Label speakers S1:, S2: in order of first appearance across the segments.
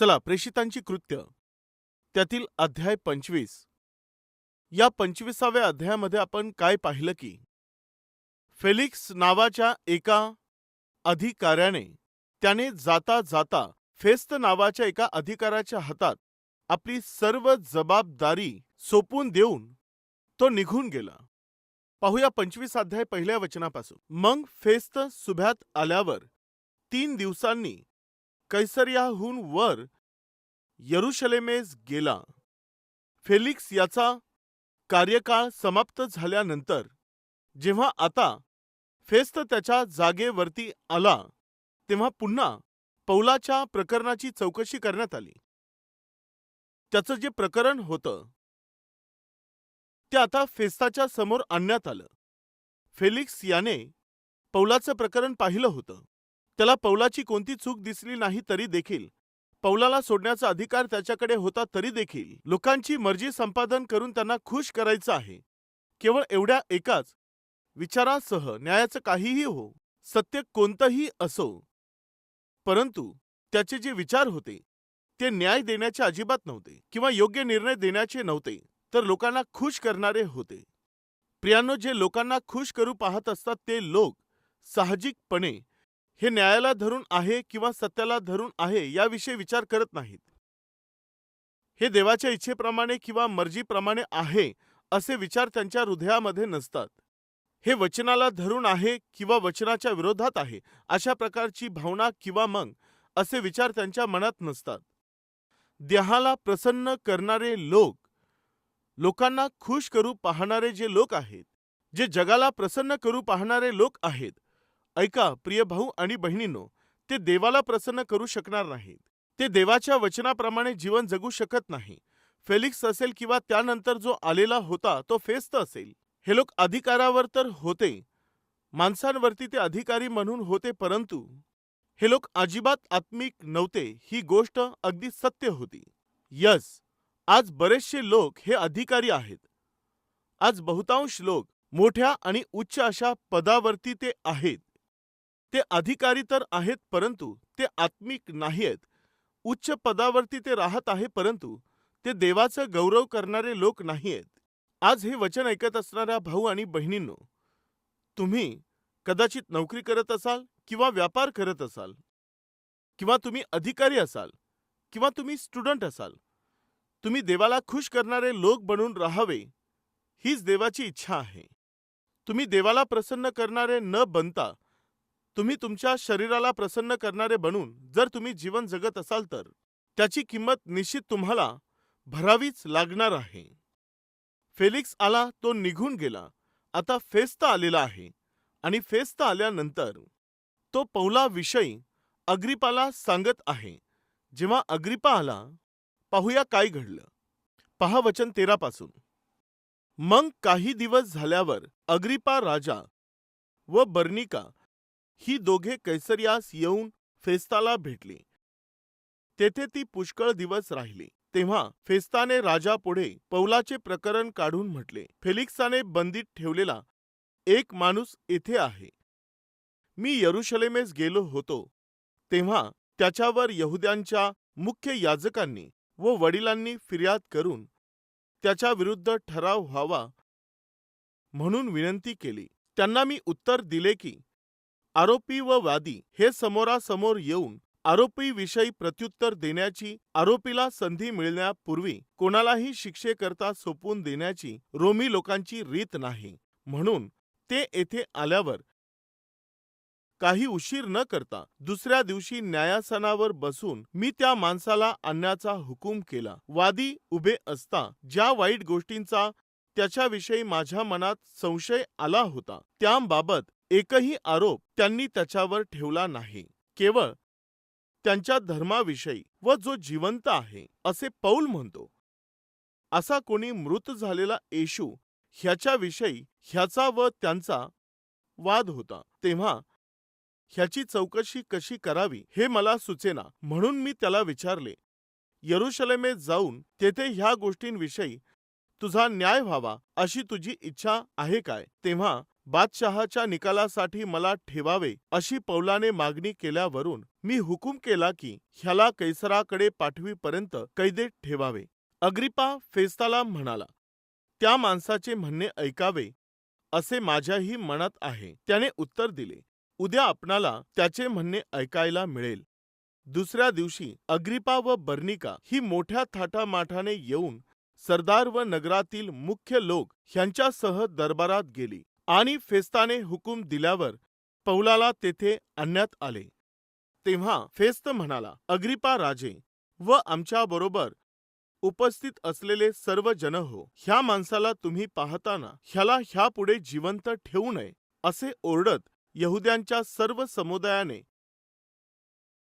S1: चला, प्रेषितांची कृत्य त्यातील अध्याय 25. या 25व्या अध्यायामध्ये आपण काय पाहिलं की फेलिक्स नावाच्या एका अधिकाऱ्याने त्याने जाता जाता फेस्त नावाच्या एका अधिकाऱ्याच्या हातात आपली सर्व जबाबदारी सोपून देऊन तो निघून गेला. पाहूया 25 अध्याय पहिल्या वचनापासून. मग फेस्त सुभ्यात आल्यावर 3 दिवसांनी कैसरियाहून वर यरुशलेमेस गेला. फेलिक्स याचा कार्यकाळ समाप्त झाल्यानंतर जेव्हा आता फेस्त त्याच्या जागेवरती आला तेव्हा पुन्हा पौलाच्या प्रकरणाची चौकशी करण्यात आली. त्याचं जे प्रकरण होतं ते आता फेस्ताच्या समोर आणण्यात आलं. फेलिक्स याने पौलाचं प्रकरण पाहिलं होतं. त्याला पौलाची कोणती चूक दिसली नाही तरी देखील पौलाला सोडण्याचा अधिकार त्याच्याकडे होता तरी देखील लोकांची मर्जी संपादन करून त्यांना खुश करायचं आहे. केवळ एवढ्या एकाच विचारासह न्यायाचं काहीही हो, सत्य कोणतंही असो, परंतु त्याचे जे विचार होते ते न्याय देण्याचे अजिबात नव्हते किंवा योग्य निर्णय देण्याचे नव्हते, तर लोकांना खुश करणारे होते. प्रियांनो, जे लोकांना खुश करू पाहत असतात ते लोक साहजिकपणे हे न्यायाला धरून आहे किंवा सत्याला धरून आहे याविषयी विचार करत नाहीत. हे देवाच्या इच्छेप्रमाणे किंवा मर्जीप्रमाणे आहे असे विचार त्यांच्या हृदयामध्ये नसतात. हे वचनाला धरून आहे किंवा वचनाच्या विरोधात आहे अशा प्रकारची भावना किंवा मग असे विचार त्यांच्या मनात नसतात. देहाला प्रसन्न करणारे लोक, लोकांना खुश करू पाहणारे जे लोक आहेत, जे जगाला प्रसन्न करू पाहणारे लोक आहेत, ऐका प्रिय भाऊ आणि बहिणींनो, ते देवाला प्रसन्न करू शकणार नाहीत. ते देवाच्या वचनाप्रमाणे जीवन जगू शकत नाही. फेलिक्स असेल किंवा त्यानंतर जो आलेला होता तो फेस्त असेल, हे लोक अधिकारावर तर होते, माणसांवरती ते अधिकारी म्हणून होते, परंतु हे लोक अजिबात आत्मिक नव्हते. ही गोष्ट अगदी सत्य होती. आज बरेचसे लोक हे अधिकारी आहेत. आज बहुतांश लोक मोठ्या आणि उच्च अशा पदावरती ते आहेत. ते अधिकारी तर आहेत परंतु ते आत्मिक नाहीत. उच्च पदावरती ते राहत आहे परंतु ते देवाचं गौरव करणारे लोक नाहीत. आज हे वचन ऐकत असणाऱ्या भाऊ आणि बहिणींनो, तुम्ही कदाचित नोकरी करत असाल किंवा व्यापार करत असाल, किंवा तुम्ही अधिकारी असाल किंवा तुम्ही स्टुडंट असाल, तुम्ही देवाला खुश करणारे लोक बनून राहावे हीच देवाची इच्छा आहे. तुम्ही देवाला प्रसन्न करणारे न बनता तुम्ही तुमच्या शरीराला प्रसन्न करणारे बनून जर तुम्ही जीवन जगत असाल तर त्याची किंमत निश्चित तुम्हाला भरावीच लागणार आहे. फेलिक्स आला, तो निघून गेला. आता फेस्त आलेला आहे आणि फेस्त आल्यानंतर तो पौलाविषयी अग्रिपाला सांगत आहे. जेव्हा अग्रिपा आला, पाहूया काय घडलं. पहा वचन 13 पासून. मग काही दिवस झाल्यावर अग्रिपा राजा व बर्निका ही दोघे कैसरियास येऊन फेस्ताला भेटली. तेथे ती पुष्कळ दिवस राहिली. तेव्हा फेस्ताने राजापुढे पौलाचे प्रकरण काढून म्हटले, फेलिक्साने बंदीत ठेवलेला एक माणूस येथे आहे. मी यरुशलेमेस गेलो होतो तेव्हा त्याच्यावर यहुद्यांच्या मुख्य याजकांनी व वडिलांनी फिर्याद करून त्याच्या विरुद्ध ठराव व्हावा म्हणून विनंती केली. त्यांना मी उत्तर दिले की आरोपी व वादी हे समोरासमोर येऊन आरोपीविषयी प्रत्युत्तर देण्याची, आरोपीला संधी मिळण्यापूर्वी कोणालाही शिक्षेकरता सोपवून देण्याची रोमी लोकांची रीत नाही. म्हणून ते येथे आल्यावर काही उशीर न करता दुसऱ्या दिवशी न्यायासनावर बसून मी त्या माणसाला आणण्याचा हुकूम केला. वादी उभे असता ज्या वाईट गोष्टींचा त्याच्याविषयी माझ्या मनात संशय आला होता त्याबाबत एकही आरोप त्यांनी त्याच्यावर ठेवला नाही. केवळ त्यांच्या धर्माविषयी व जो जिवंत आहे असे पौल म्हणतो असा कोणी मृत झालेला येशू ह्याच्याविषयी ह्याचा व त्यांचा वाद होता. तेव्हा ह्याची चौकशी कशी करावी हे मला सुचेना. म्हणून मी त्याला विचारले, यरुशलेमेत जाऊन तेथे ह्या गोष्टींविषयी तुझा न्याय व्हावा अशी तुझी इच्छा आहे काय? तेव्हा बादशहाच्या निकालासाठी मला ठेवावे अशी पौलाने मागणी केल्यावरून मी हुकूम केला की ह्याला कैसराकडे पाठवीपर्यंत कैदेत ठेवावे. अग्रिप्पा फेस्ताला म्हणाला, त्या माणसाचे म्हणणे ऐकावे असे माझ्याही मनात आहे. त्याने उत्तर दिले, उद्या आपणाला त्याचे म्हणणे ऐकायला मिळेल. दुसऱ्या दिवशी अग्रिप्पा व बर्निका ही मोठ्या थाटामाटाने येऊन सरदार व नगरातील मुख्य लोक ह्यांच्यासह दरबारात गेली आणि फेस्ताने हुकूम दिल्यावर पौलाला तेथे आणण्यात आले. तेव्हा फेस्त म्हणाला, अग्रिप्पा राजे व आमच्याबरोबर उपस्थित असलेले सर्व जन हो, ह्या माणसाला तुम्ही पाहताना ह्याला ह्यापुढे जिवंत ठेवू नये असे ओरडत यहुद्यांच्या सर्व समुदायाने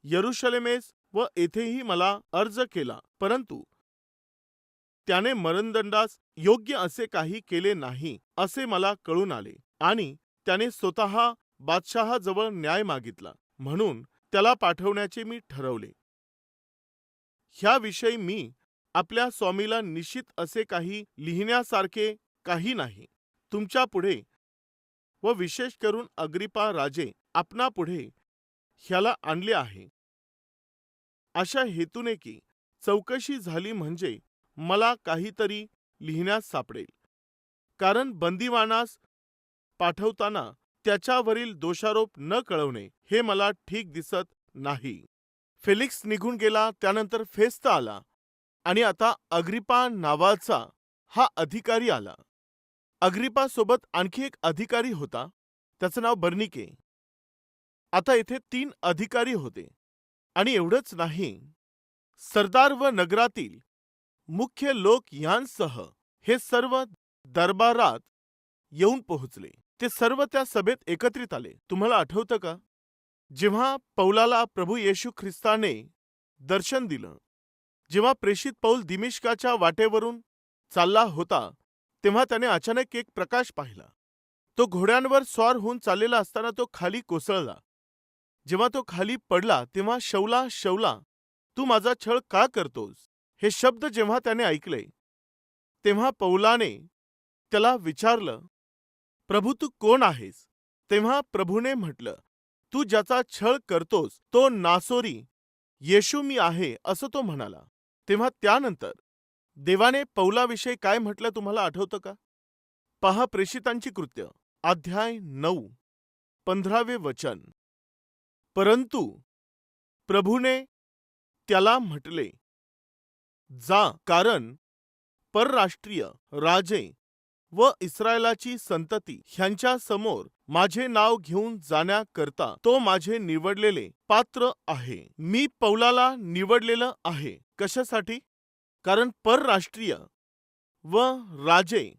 S1: यरुशलेमेस व येथेही मला अर्ज केला, परंतु त्याने मरणदंडास योग्य असे काही केले नाही असे मला कळून आले आणि त्याने स्वतः बादशहाजवळ न्याय मागितला, म्हणून त्याला पाठवण्याचे मी ठरवले. ह्याविषयी मी आपल्या स्वामीला निश्चित असे काही लिहिण्यासारखे काही नाही. तुमच्या पुढे व विशेष करून अग्रिप्पा राजे आपणा पुढे ह्याला आणले आहे, अशा हेतूने की चौकशी झाली म्हणजे मला काहीतरी लिहिण्यास सापडेल. कारण बंदिवानास पाठवताना त्याच्यावरील दोषारोप न कळवणे हे मला ठीक दिसत नाही. फेलिक्स निघून गेला. त्यानंतर फेस्त आला आणि आता अग्रिप्पा नावाचा हा अधिकारी आला. अग्रिप्पा सोबत आणखी एक अधिकारी होता, त्याचं नाव बर्निके. आता येथे 3 अधिकारी होते आणि एवढंच नाही, सरदार व नगरातील मुख्य लोक यांसह हे सर्व दरबारात येऊन पोहोचले. ते सर्व त्या सभेत एकत्रित आले. तुम्हाला आठवतं का, जेव्हा पौलाला प्रभू येशू ख्रिस्ताने दर्शन दिलं, जेव्हा प्रेषित पौल दिमिश्काच्या वाटेवरून चालला होता, तेव्हा त्याने अचानक एक प्रकाश पाहिला. तो घोड्यांवर स्वार होऊन चाललेला असताना तो खाली कोसळला. जेव्हा तो खाली पडला तेव्हा शौला शौला, तू माझा छळ का करतोस, हे शब्द जेव्हा त्याने ऐकले, तेव्हा पौलाने त्याला विचारलं, प्रभू तू कोण आहेस? तेव्हा प्रभूने म्हटलं, तू ज्याचा छळ करतोस तो नासोरी येशू मी आहे, असं तो म्हणाला. तेव्हा त्यानंतर देवाने पौलाविषयी काय म्हटलं तुम्हाला आठवतं का? पहा, प्रेषितांची कृत्य अध्याय 9 15वे वचन. परंतु प्रभूने त्याला म्हटले, जा, कारण परराष्ट्रीय राजे व इस्रायलाची संतती ह्यांच्या समोर माझे नाव घेऊन जाण्याकरता तो माझे निवडलेले पात्र आहे. मी पौलाला निवडलेलं आहे. कशासाठी? कारण परराष्ट्रीय व राजे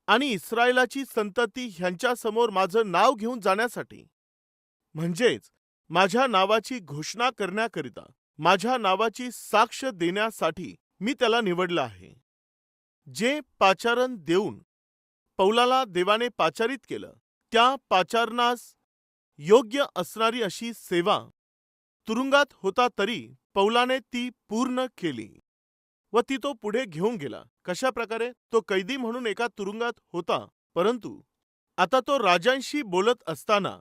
S1: आणि इस्रायलाची संतती ह्यांच्या समोर माझं नाव घेऊन जाण्यासाठी, म्हणजेच माझ्या नावाची घोषणा करण्याकरिता, माझ्या नावाची साक्ष देण्यासाठी मी त्याला निवडलं आहे. जे पाचारण देऊन पौलाला देवाने पाचारित केलं, त्या पाचारणास योग्य असणारी अशी सेवा तुरुंगात होता तरी पौलाने ती पूर्ण केली व ती तो पुढे घेऊन गेला. कशा प्रकारे? तो कैदी म्हणून एका तुरुंगात होता, परंतु आता तो राजांशी बोलत असताना,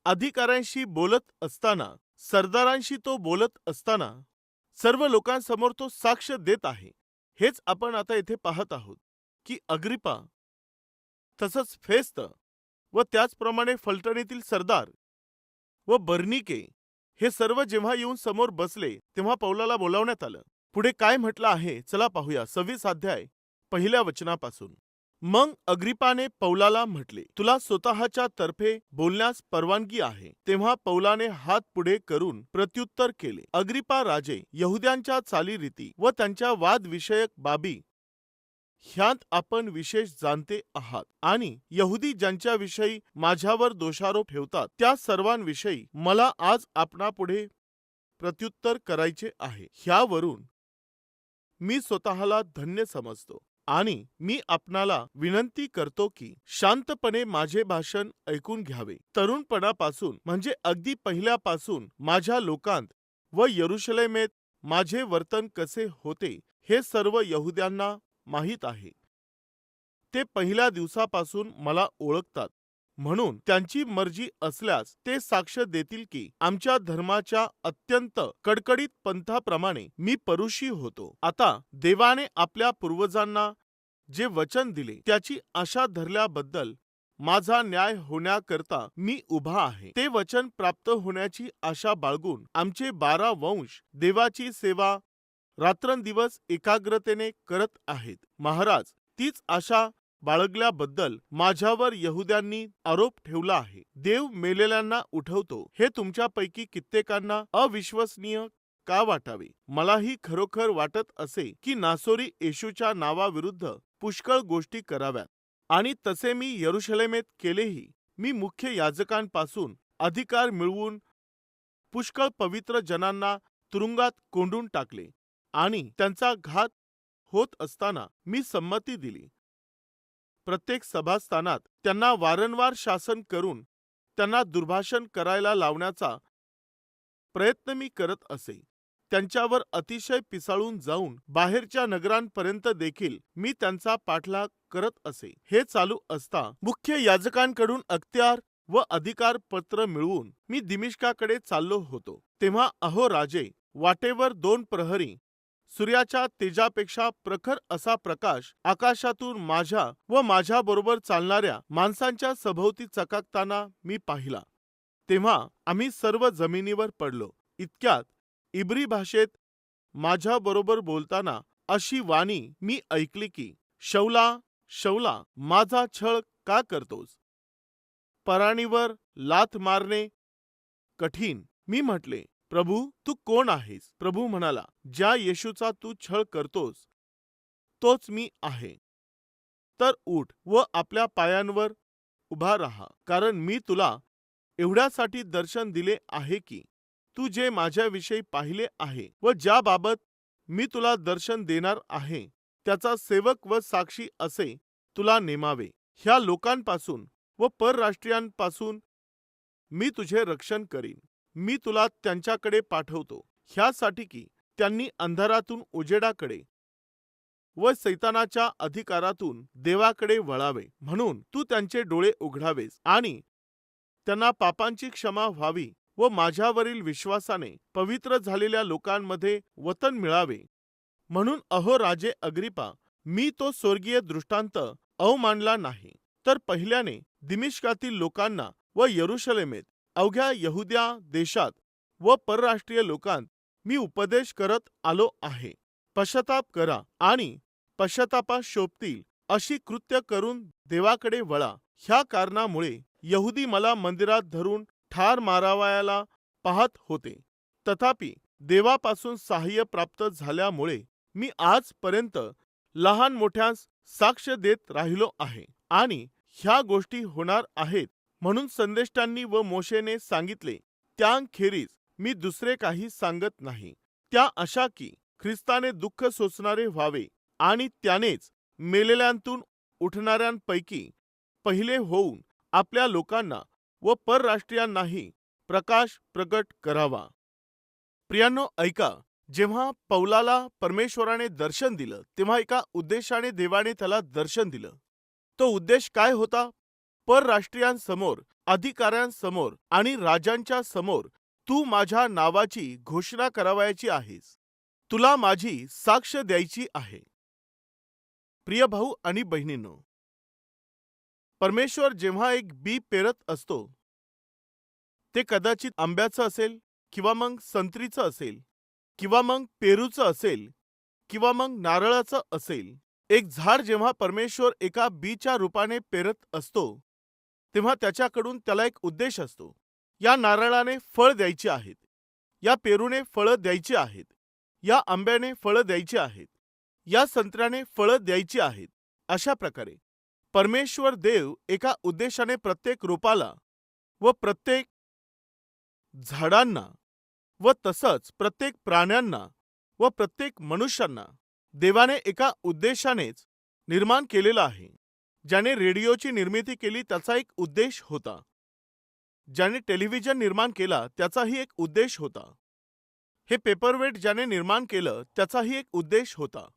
S1: अधिकाऱ्यांशी बोलत असताना, सरदारांशी तो बोलत असताना, सर्व लोकांसमोर तो साक्ष देत आहे. हेच आपण आता येथे पाहत आहोत की अग्रिप्पा, तसंच फेस्त व त्याचप्रमाणे फलटणीतील सरदार व बर्निके हे सर्व जेव्हा येऊन समोर बसले, तेव्हा पौलाला बोलावण्यात आलं. पुढे काय म्हटलं आहे चला पाहूया. 26 अध्याय 1 वचनापासून. मग अग्रिप्पाने पौलाला म्हटले, तुला स्वतःच्या तर्फे बोलण्यास परवानगी आहे. तेव्हा पौलाने हात पुढे करून प्रत्युत्तर केले, अग्रिप्पा राजे, यहुद्यांच्या चालीरीती व त्यांच्या वादविषयक बाबी ह्यात आपण विशेष जाणते आहात आणि यहुदी ज्यांच्याविषयी माझ्यावर दोषारोप ठेवतात त्या सर्वांविषयी मला आज आपणापुढे प्रत्युत्तर करायचे आहे. ह्यावरून मी स्वतःला धन्य समजतो आणि मी आपणाला विनंती करतो की शांतपणे माझे भाषण ऐकून घ्यावे. तरुणपणापासून म्हणजे अगदी पहिल्यापासून माझ्या लोकांत व यरुशलेमेत माझे वर्तन कसे होते हे सर्व यहुद्यांना माहीत आहे. ते पहिल्या दिवसापासून मला ओळखतात, म्हणून त्यांची मर्जी असल्यास ते साक्ष देतील की आमच्या धर्माच्या अत्यंत कडकडीत पंथाप्रमाणे मी परुषी होतो. आता देवाने आपल्या पूर्वजांना जे वचन दिले त्याची आशा धरल्याबद्दल माझा न्याय होण्याकरता मी उभा आहे. ते वचन प्राप्त होण्याची आशा बाळगून आमचे 12 वंश देवाची सेवा रात्रंदिवस एकाग्रतेने करत आहेत. महाराज, तीच आशा बाळगल्याबद्दल माझ्यावर यहुद्यांनी आरोप ठेवला आहे. देव मेलेल्यांना उठवतो हे तुमच्यापैकी कित्येकांना अविश्वसनीय का वाटावे? मलाही खरोखर वाटत असे की नासोरी येशूच्या नावाविरुद्ध पुष्कळ गोष्टी कराव्यात, आणि तसे मी यरुशलेमेत केलेही. मी मुख्य याजकांपासून अधिकार मिळवून पुष्कळ पवित्र जनांना तुरुंगात कोंडून टाकले, आणि त्यांचा घात होत असताना मी संमती दिली. प्रत्येक सभास्थानात त्यांना वारंवार शासन करून त्यांना दुर्भाषण करायला लावण्याचा प्रयत्न मी करत असे. त्यांच्यावर अतिशय पिसाळून जाऊन बाहेरच्या नगरांपर्यंत देखील मी त्यांचा पाठलाग करत असे. हे चालू असता मुख्य याजकांकडून अख्त्यार व अधिकार पत्र मिळवून मी दिमिश्काकडे चाललो होतो. तेव्हा अहो राजे, वाटेवर 2 प्रहरी सूर्याच्या तेजापेक्षा प्रखर असा प्रकाश आकाशातून माझ्या व माझ्याबरोबर चालणाऱ्या माणसांच्या सभोवती चकाकताना मी पाहिला. तेव्हा आम्ही सर्व जमिनीवर पडलो. इतक्यात इब्री भाषेत माझ्याबरोबर बोलताना अशी वाणी मी ऐकली की, शौला, शौला, माझा छळ का करतोस? पराणीवर लाथ मारणे कठीण. मी म्हटले, प्रभू, तू कोण आहेस? प्रभू म्हणाला, ज्या येशूचा तू छळ करतोस तोच मी आहे. तर उठ व आपल्या पायांवर उभा राहा, कारण मी तुला एवढ्यासाठी दर्शन दिले आहे की तू जे माझ्याविषयी पाहिले आहे व ज्याबाबत मी तुला दर्शन देणार आहे त्याचा सेवक व साक्षी असे तुला नेमावे. ह्या लोकांपासून व परराष्ट्रीयांपासून मी तुझे रक्षण करीन. मी तुला त्यांच्याकडे पाठवतो, ह्यासाठी की त्यांनी अंधारातून उजेडाकडे व सैतानाच्या अधिकारातून देवाकडे वळावे, म्हणून तू त्यांचे डोळे उघडावेस आणि त्यांना पापांची क्षमा व्हावी व माझ्यावरील विश्वासाने पवित्र झालेल्या लोकांमध्ये वतन मिळावे. म्हणून अहो राजे अग्रिपा, मी तो स्वर्गीय दृष्टांत अवमानला नाही, तर पहिल्याने दिमिश्कातील लोकांना व यरुशलेमेत अवघ्या यहुद्या देशात व परराष्ट्रीय लोकांत मी उपदेश करत आलो आहे. पश्चाताप करा आणि पश्चातापास शोभतील अशी कृत्य करून देवाकडे वळा. ह्या कारणामुळे यहुदी मला मंदिरात धरून ठार मारावयाला पाहत होते. तथापि देवापासून सहाय्य प्राप्त झाल्यामुळे मी आजपर्यंत लहान मोठ्यास साक्ष देत राहिलो आहे. आणि ह्या गोष्टी होणार आहेत म्हणून संदेष्टांनी व मोशेने सांगितले त्यांखेरीज मी दुसरे काही सांगत नाही. त्या अशा की ख्रिस्ताने दुःख सोसणारे व्हावे आणि त्यानेच मेलेल्यांतून उठणाऱ्यांपैकी पहिले होऊन आपल्या लोकांना व परराष्ट्रीयांनाही प्रकाश प्रगट करावा. प्रियांनो, ऐका. जेव्हा पौलाला परमेश्वराने दर्शन दिलं तेव्हा एका उद्देशाने देवाने त्याला दर्शन दिलं. तो उद्देश काय होता? परराष्ट्रीयांसमोर, अधिकाऱ्यांसमोर आणि राजांच्या समोर तू माझ्या नावाची घोषणा करावयाची आहेस. तुला माझी साक्ष द्यायची आहे. प्रिय भाऊ आणि बहिणींनो, परमेश्वर जेव्हा एक बी पेरत असतो, ते कदाचित आंब्याचं असेल किंवा मग संत्रीचं असेल किंवा मग पेरूचं असेल किंवा मग नारळाचं असेल. एक झाड जेव्हा परमेश्वर एका बीच्या रूपाने पेरत असतो तेव्हा त्याच्याकडून त्याला एक उद्देश असतो. या नारळाने फळ द्यायची आहेत, या पेरूने फळं द्यायची आहेत, या आंब्याने फळं द्यायची आहेत, या संत्र्याने फळं द्यायची आहेत. अशा प्रकारे परमेश्वर देव एका उद्देशाने प्रत्येक रोपाला व प्रत्येक झाडांना व तसंच प्रत्येक प्राण्यांना व प्रत्येक मनुष्यांना देवाने एका उद्देशानेच निर्माण केलेलं आहे. ज्याने रेडिओची निर्मिती केली त्याचा एक उद्देश होता. ज्याने टेलिव्हिजन निर्माण केला त्याचाही एक उद्देश होता. हे पेपरवेट ज्याने निर्माण केलं त्याचाही एक उद्देश होता.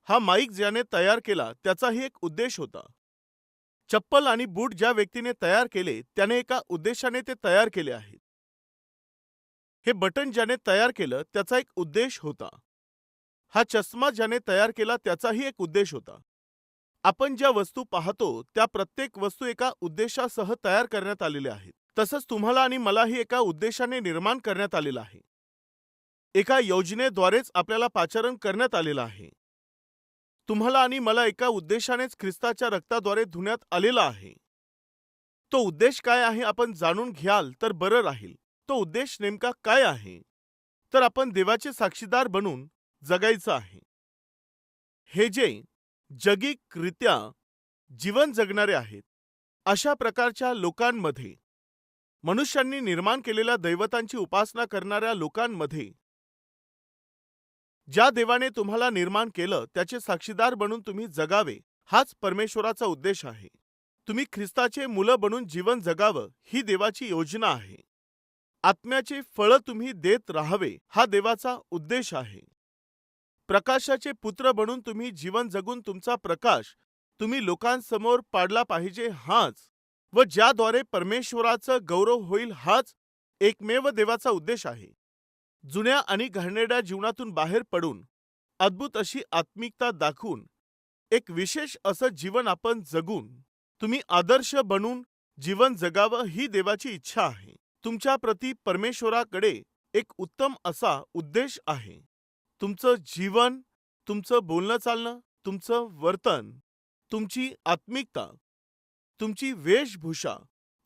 S1: हा माईक ज्याने तयार केला त्याचाही एक उद्देश होता. चप्पल आणि बूट ज्या व्यक्तीने तयार केले त्याने एका उद्देशाने ते तयार केले आहेत. हे बटन ज्याने तयार केलं त्याचा एक उद्देश होता. हा चष्मा ज्याने तयार केला त्याचाही एक उद्देश होता. आपण ज्या वस्तू पाहतो त्या प्रत्येक वस्तू एका उद्देशासह तयार करण्यात आलेल्या आहेत. तसंच तुम्हाला आणि मलाही एका उद्देशाने निर्माण करण्यात आलेलं आहे. एका योजनेद्वारेच आपल्याला पाचारण करण्यात आलेलं आहे. तुम्हाला आणि मला एका उद्देशानेच ख्रिस्ताच्या रक्ताद्वारे धुण्यात आलेला आहे. तो उद्देश काय आहे आपण जाणून घ्याल तर बरं राहील. तो उद्देश नेमका काय आहे? तर आपण देवाचे साक्षीदार बनून जगायचं आहे. हे जे जगिकरित्या जीवन जगणारे आहेत अशा प्रकारच्या लोकांमध्ये, मनुष्यांनी निर्माण केलेल्या दैवतांची उपासना करणाऱ्या लोकांमध्ये, ज्या देवाने तुम्हाला निर्माण केलं त्याचे साक्षीदार बनून तुम्ही जगावे हाच परमेश्वराचा उद्देश आहे. तुम्ही ख्रिस्ताचे मुलं बनून जीवन जगावं ही देवाची योजना आहे. आत्म्याचे फळं तुम्ही देत राहावे हा देवाचा उद्देश आहे. प्रकाशाचे पुत्र बनून तुम्ही जीवन जगून तुमचा प्रकाश तुम्ही लोकांसमोर पाडला पाहिजे हाच, व ज्याद्वारे परमेश्वराचं गौरव होईल हाच एकमेव देवाचा उद्देश आहे. जुन्या आणि घाणेरड्या जीवनातून बाहेर पडून अद्भुत अशी आत्मिकता दाखवून एक विशेष असं जीवन आपण जगून तुम्ही आदर्श बनून जीवन जगावं ही देवाची इच्छा आहे. तुमच्या प्रती परमेश्वराकडे एक उत्तम असा उद्देश आहे. तुमचं जीवन, तुमचं बोलणं चालणं, तुमचं वर्तन, तुमची आत्मिकता, तुमची वेशभूषा,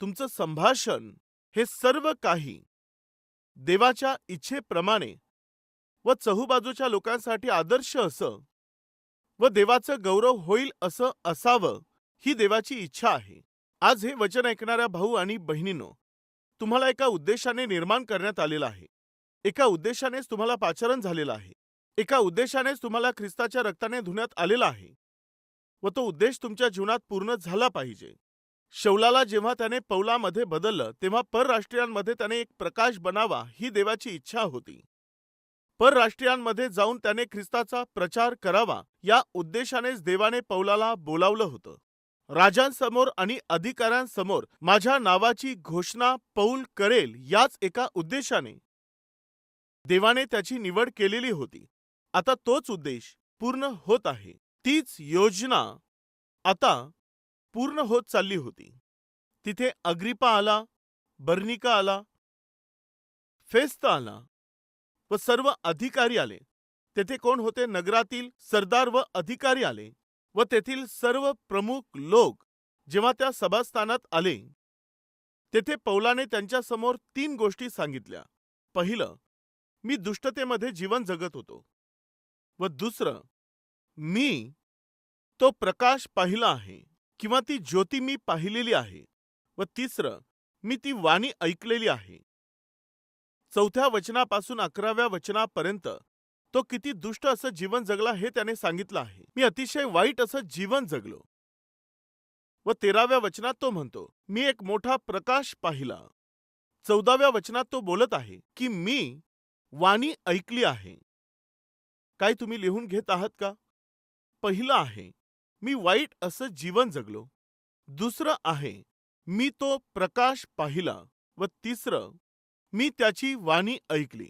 S1: तुमचं संभाषण हे सर्व काही देवाच्या इच्छेप्रमाणे व चहूबाजूच्या लोकांसाठी आदर्श असं व देवाचं गौरव होईल असं असावं ही देवाची इच्छा आहे. आज हे वचन ऐकणाऱ्या भाऊ आणि बहिणींनो, तुम्हाला एका उद्देशाने निर्माण करण्यात आलेलं आहे. एका उद्देशानेच तुम्हाला पाचारण झालेलं आहे. एका उद्देशानेच तुम्हाला ख्रिस्ताच्या रक्ताने धुण्यात आलेलं आहे व तो उद्देश तुमच्या जीवनात पूर्ण झाला पाहिजे. शौलाला जेव्हा त्याने पौलामध्ये बदललं तेव्हा परराष्ट्रीयांमध्ये त्याने एक प्रकाश बनावा ही देवाची इच्छा होती. परराष्ट्रीयांमध्ये जाऊन त्याने ख्रिस्ताचा प्रचार करावा या उद्देशानेच देवाने पौलाला बोलावलं होतं. राजांसमोर आणि अधिकाऱ्यांसमोर माझ्या नावाची घोषणा पौल करेल याच एका उद्देशाने देवाने त्याची निवड केलेली होती. आता तोच उद्देश पूर्ण होत आहे. तीच योजना आता पूर्ण होत चालली होती. तिथे अग्रिपा आला, बर्निका आला, फेस्त आला व सर्व अधिकारी आले. तेथे कोण होते? नगरातील सरदार व अधिकारी आले व तेथील सर्व प्रमुख लोक जेव्हा त्या सभास्थानात आले तेथे पौलाने त्यांच्या समोर 3 गोष्टी सांगितल्या. पहिलं, मी दुष्टतेमध्ये जीवन जगत होतो, व दुसरं, मी तो प्रकाश पाहिला आहे किंवा ती ज्योती मी पाहिलेली आहे, व तिसरं, मी ती वाणी ऐकलेली आहे. 4थ्या वचनापासून 11व्या वचनापर्यंत तो किती दुष्ट असं जीवन जगला हे त्याने सांगितलं आहे. मी अतिशय वाईट असं जीवन जगलो. व 13व्या वचनात तो म्हणतो, मी एक मोठा प्रकाश पाहिला. 14व्या वचनात तो बोलत आहे की मी वाणी ऐकली आहे. काय तुम्ही लिहून घेत आहात का? पहिलं आहे, मी वाईट असं जीवन जगलो. दुसरं आहे, मी तो प्रकाश पाहिला. व तिसरं, मी त्याची वाणी ऐकली.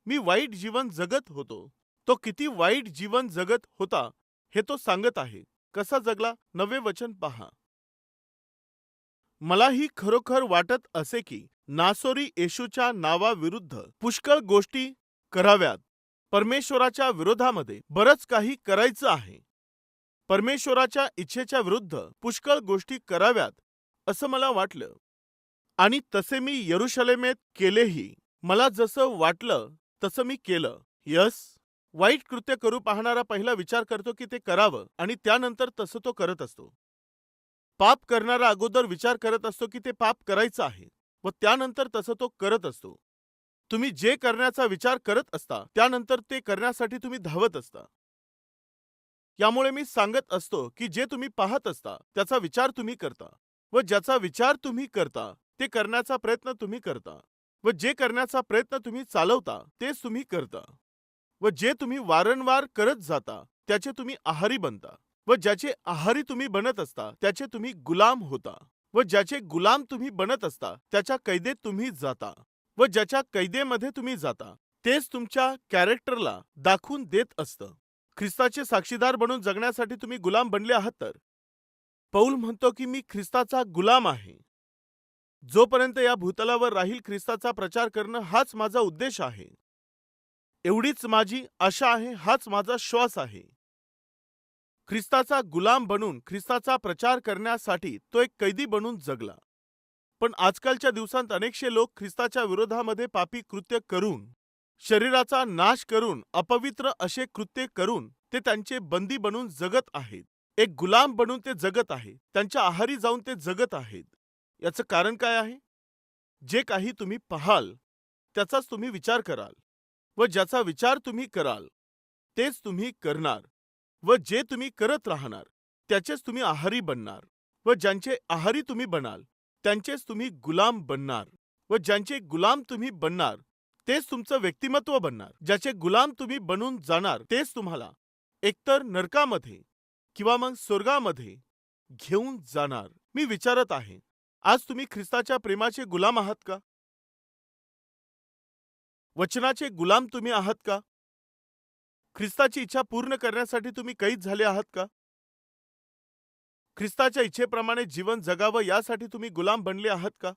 S1: मी वाईट जीवन जगत होतो. तो किती वाईट जीवन जगत होता हे तो सांगत आहे. कसा जगला? 9वे वचन पहा. मलाही खरोखर वाटत असे की नासोरी येशूच्या नावाविरुद्ध पुष्कळ गोष्टी कराव्यात. परमेश्वराच्या विरोधामध्ये बरंच काही करायचं आहे. परमेश्वराच्या इच्छेच्या विरुद्ध पुष्कळ गोष्टी कराव्यात असं मला वाटलं आणि तसे मी यरुशलेमेत केलेही. मला जसं वाटलं तसं मी केलं. वाईट कृत्य करू पाहणारा पहिला विचार करतो की ते करावं आणि त्यानंतर तसं तो करत असतो. पाप करणारा अगोदर विचार करत असतो की ते पाप करायचं आहे व त्यानंतर तसं तो करत असतो. तुम्ही जे करण्याचा विचार करत असता त्यानंतर ते करण्यासाठी तुम्ही धावत असता. यामुळे मी सांगत असतो की जे तुम्ही पाहत असता त्याचा विचार तुम्ही करता व ज्याचा विचार तुम्ही करता ते करण्याचा प्रयत्न तुम्ही करता व जे करण्याचा प्रयत्न तुम्ही चालवता तेच तुम्ही करता व जे तुम्ही वारंवार करत जाता त्याचे तुम्ही आहारी बनता व ज्याचे आहारी तुम्ही बनत असता त्याचे तुम्ही गुलाम होता, व ज्याचे गुलाम तुम्ही बनत असता त्याच्या कैदेत तुम्ही जाता, व ज्याच्या कैदेमध्ये तुम्ही जाता तेच तुमच्या कॅरेक्टरला दाखवून देत असतं. ख्रिस्ताचे साक्षीदार बनून जगण्यासाठी तुम्ही गुलाम बनले आहात. तर पौल म्हणतो की मी ख्रिस्ताचा गुलाम आहे. जोपर्यंत या भूतलावर राहील ख्रिस्ताचा प्रचार करणं हाच माझा उद्देश आहे. एवढीच माझी आशा आहे, हाच माझा श्वास आहे. ख्रिस्ताचा गुलाम बनून ख्रिस्ताचा प्रचार करण्यासाठी तो एक कैदी बनून जगला. पण आजकालच्या दिवसांत अनेकशे लोक ख्रिस्ताच्या विरोधामध्ये पापी कृत्य करून, शरीराचा नाश करून, अपवित्र असे कृत्य करून ते त्यांचे बंदी बनून जगत आहेत. एक गुलाम बनून ते जगत आहे. त्यांच्या आहारी जाऊन ते जगत आहेत. याचं कारण काय आहे? जे काही तुम्ही पाहाल त्याचाच तुम्ही विचार कराल, व ज्याचा विचार तुम्ही कराल तेच तुम्ही करणार, व जे तुम्ही करत राहणार त्याचेच तुम्ही आहारी बनणार, व ज्यांचे आहारी तुम्ही बनाल त्यांचेच तुम्ही गुलाम बनणार, व ज्यांचे गुलाम तुम्ही बनणार तेच तुमचं व्यक्तिमत्व बनणार. ज्याचे गुलाम तुम्ही बनून जाणार तेच तुम्हाला एकतर नरकामध्ये किंवा मग स्वर्गामध्ये घेऊन जाणार. मी विचारत आहे, आज तुम्ही ख्रिस्ताच्या प्रेमाचे गुलाम आहात का? वचनाचे गुलाम तुम्ही आहात का? ख्रिस्ताची इच्छा पूर्ण करण्यासाठी तुम्ही कैद झाले आहात का? ख्रिस्ताच्या इच्छेप्रमाणे जीवन जगावं यासाठी तुम्ही गुलाम बनले आहात का?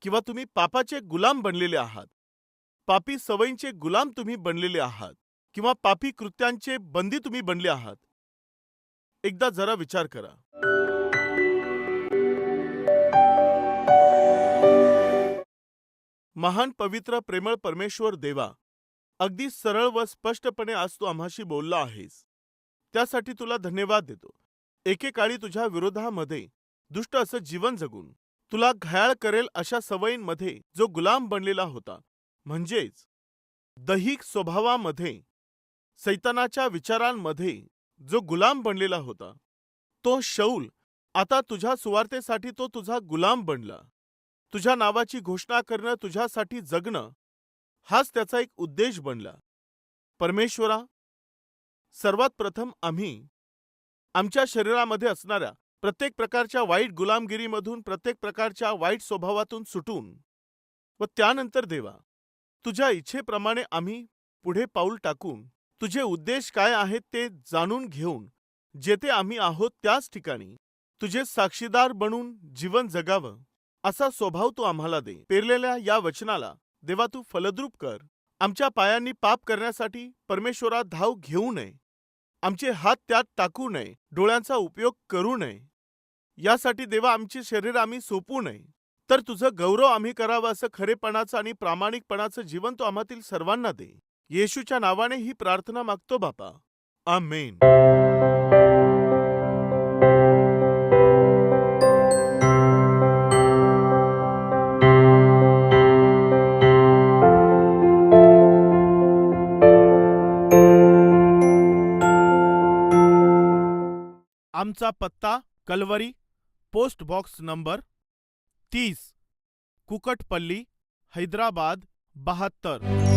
S1: किंवा तुम्ही पापाचे गुलाम बनलेले आहात? पापी सवयींचे गुलाम तुम्ही बनलेले आहात, किंवा पापी कृत्यांचे बंदी तुम्ही बनले आहात? एकदा जरा विचार करा. महान पवित्र प्रेमळ परमेश्वर देवा, अगदी सरळ व स्पष्टपणे आज तू आम्हाशी बोलला आहेस. त्यासाठी तुला धन्यवाद देतो. एकेकाळी तुझ्या विरोधामध्ये दुष्ट असं जीवन जगून तुला घायाळ करेल अशा सवयींमध्ये जो गुलाम बनलेला होता, म्हणजेच दैहिक स्वभावामध्ये, सैतानाच्या विचारांमध्ये जो गुलाम बनलेला होता, तो शौल आता तुझ्या सुवार्तेसाठी तो तुझा गुलाम बनला. तुझ्या नावाची घोषणा करणं, तुझ्यासाठी जगणं हाच त्याचा एक उद्देश बनला. परमेश्वरा, सर्वात प्रथम आम्ही आमच्या शरीरामध्ये असणाऱ्या प्रत्येक प्रकारच्या वाईट गुलामगिरीमधून, प्रत्येक प्रकारच्या वाईट स्वभावातून सुटून, व त्यानंतर देवा, तुझ्या इच्छेप्रमाणे आम्ही पुढे पाऊल टाकून तुझे उद्देश काय आहेत ते जाणून घेऊन जेथे आम्ही आहोत त्याच ठिकाणी तुझे साक्षीदार बनून जीवन जगावं असा स्वभाव तू आम्हाला दे. पेरलेल्या या वचनाला देवा तू फलद्रूप कर. आमच्या पायांनी पाप करण्यासाठी परमेश्वरा धाव घेऊ नये, आमचे हात त्यात टाकू नये, डोळ्यांचा उपयोग करू नये. यासाठी देवा आमचे शरीर आम्ही सोपू नये, तर तुझं गौरव आम्ही करावं असं खरेपणाचं आणि प्रामाणिकपणाचं जीवन तू आम्हातील सर्वांना दे. येशूच्या नावाने ही प्रार्थना मागतो बापा. आमेन. आमचा पत्ता Calvary, post box number 30, Kukatpally, Hyderabad 72.